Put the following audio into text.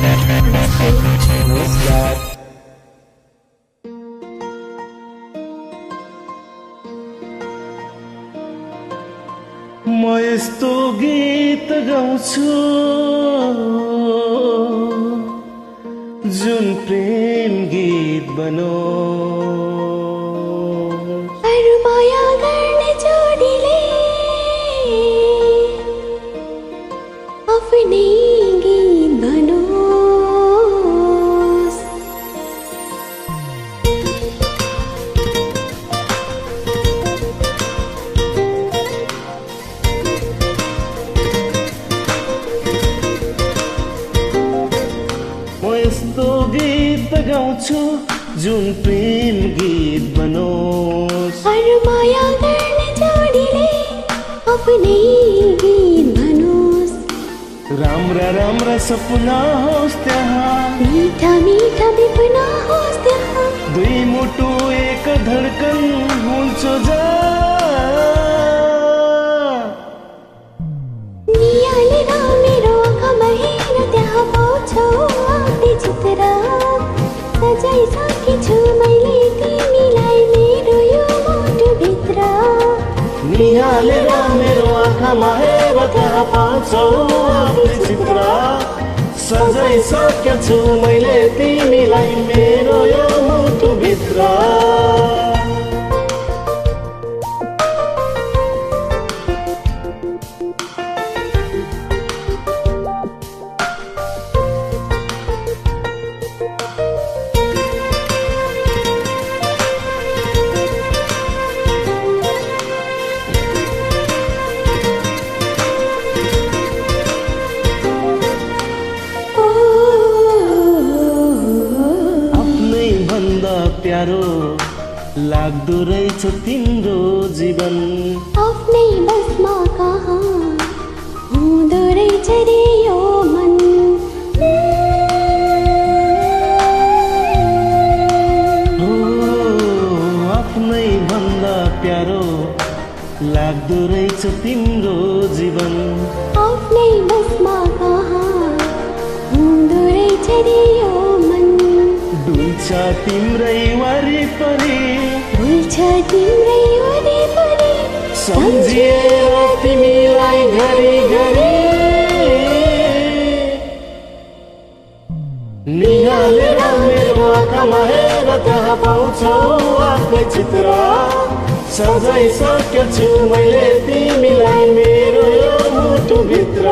म यस्तो गीत गाउँछु जुन प्रेम गीत बनोस्। अरू माया गर्ने जोडीले आफ्नै गीत बनोस्। म यस्तो गीत गाउँछु जुन प्रेम गीत बनोस्। अरू माया गर्ने जोडीले आफ्नै गीत बनोस्। राम्रा राम्रा सपना होस् त्यहाँ, मीठा मीठा विपना होस् त्यहाँ। दुई मुटु एक धडकन हुन्छ जा। नियालेर मेरो आँखामा हेर त्यहाँ पाउँछौ आफ्नै चित्र। सजाइसकेछु मैले तिमीलाई मेरो यो मुटुभित्र। निहालेर मेरो आँखामा हेर त्यहाँ पाउँछौ आफ्नै चित्र। सजाइसकेछु मैले तिमीलाई मेरो यो मुटुभित्र। प्यारो लाग्दो रहेछ तिम्रो जीवन। आफ्नै बसमा कहाँ हुँदो रहेछ रे यो मन। हो आफ्नै भन्दा प्यारो लाग्दो रहेछ तिम्रो जीवन। आफ्नै बसमा कहाँ हुँदो रहेछ रे यो मन। डुल्छ तिम्रै वरिपरि, डुल्छ तिम्रै वरिपरि। सम्झिएर तिमीलाई घरि घरि। निहालेर मेरो आँखामा हेर त्यहाँ पाउँछौ आफ्नै चित्र। सजाइसकेछु मैले तिमीलाई मेरो यो मुटुभित्र।